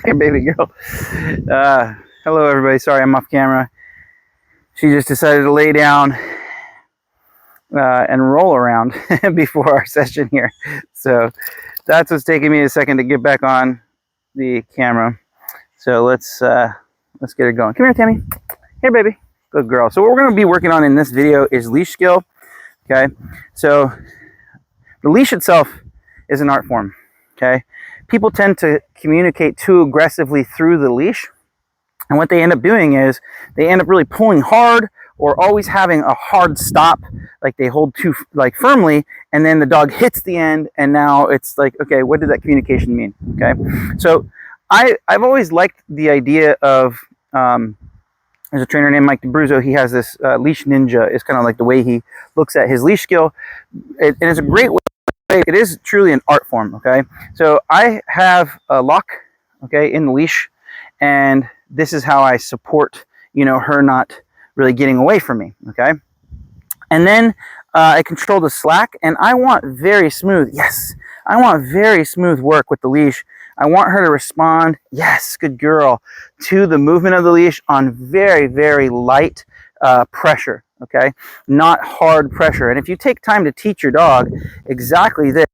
Hey, baby girl. Hello, everybody. Sorry, I'm off camera. She just decided to lay down and roll around before our session here. So that's what's taking me a second to get back on the camera. So let's get her going. Come here, Tammy. Here, baby. Good girl. So what we're going to be working on in this video is leash skill. Okay. So the leash itself is an art form. Okay. People tend to communicate too aggressively through the leash. And what they end up doing is they end up really pulling hard or always having a hard stop, like they hold too firmly, and then the dog hits the end, and now it's like, okay, what did that communication mean? Okay, so I've always liked the idea of there's a trainer named Mike DeBruzzo. He has this leash ninja. It's kind of like the way he looks at his leash skill, and it's a great way. It is truly an art form. Okay, so I have a lock, okay, in the leash, and this is how I support, her not really getting away from me, okay? And then I control the slack, and I want very smooth, yes, I want very smooth work with the leash. I want her to respond, yes, good girl, to the movement of the leash on very, very light pressure, okay? Not hard pressure. And if you take time to teach your dog exactly this,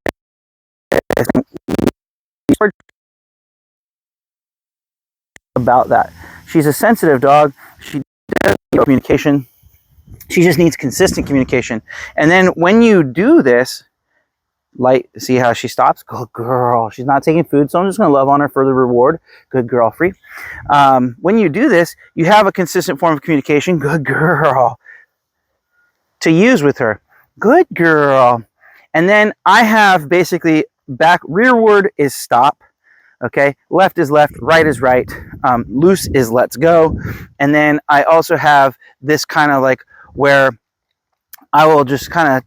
about that. She's a sensitive dog. She does need communication. She just needs consistent communication. And then when you do this, see how she stops? Good girl. She's not taking food, so I'm just going to love on her for the reward. Good girl, free. When you do this, you have a consistent form of communication. Good girl. To use with her. Good girl. And then I have basically rearward is stop. Okay, left is left, right is right, loose is let's go. And then I also have this kind of like where I will just kind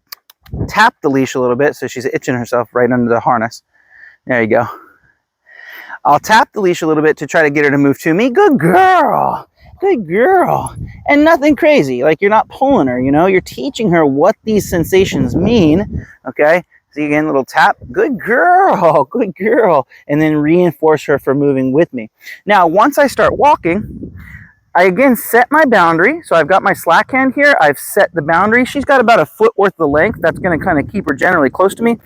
of tap the leash a little bit, so she's itching herself right under the harness. There you go. I'll tap the leash a little bit to try to get her to move to me. Good girl. Good girl. And nothing crazy, like you're not pulling her, you're teaching her what these sensations mean, okay? See, again, little tap. Good girl. Good girl. And then reinforce her for moving with me. Now, once I start walking, I again set my boundary. So I've got my slack hand here. I've set the boundary. She's got about a foot worth of length. That's going to kind of keep her generally close to me.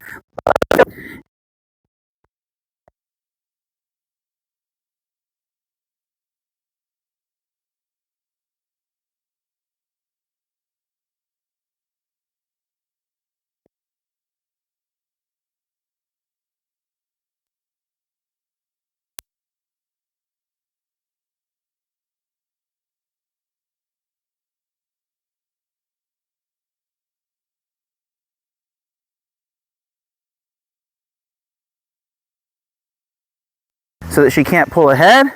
So that she can't pull ahead.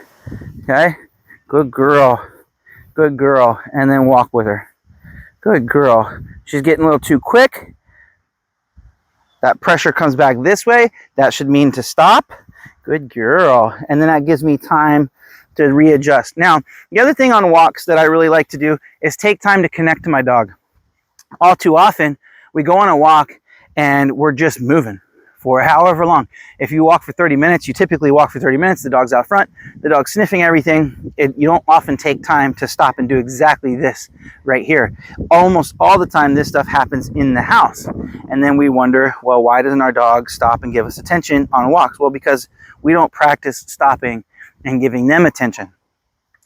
Okay. Good girl. Good girl. And then walk with her. Good girl. She's getting a little too quick. That pressure comes back this way. That should mean to stop. Good girl. And then that gives me time to readjust. Now, the other thing on walks that I really like to do is take time to connect to my dog. All too often, we go on a walk and we're just moving for however long. If you walk for 30 minutes, you typically walk for 30 minutes, the dog's out front, the dog's sniffing everything. You don't often take time to stop and do exactly this right here. Almost all the time, this stuff happens in the house. And then we wonder, well, why doesn't our dog stop and give us attention on walks? Well, because we don't practice stopping and giving them attention.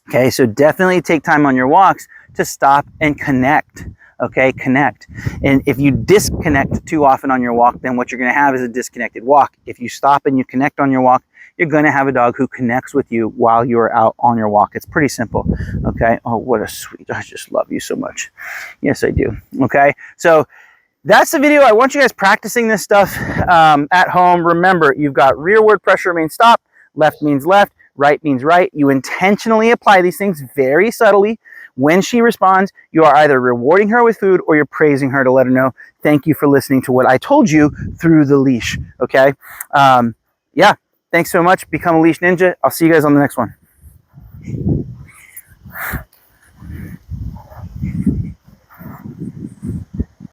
Okay, so definitely take time on your walks to stop and connect. Okay, connect. And if you disconnect too often on your walk, then what you're going to have is a disconnected walk. If you stop and you connect on your walk, you're going to have a dog who connects with you while you're out on your walk. It's pretty simple. Okay. Oh, what a sweet, I just love you so much. Yes, I do. Okay. So that's the video. I want you guys practicing this stuff at home. Remember, you've got rearward pressure means stop, left means left, right means right. You intentionally apply these things very subtly. When she responds, you are either rewarding her with food or you're praising her to let her know, thank you for listening to what I told you through the leash, okay? Yeah, thanks so much. Become a leash ninja. I'll see you guys on the next one.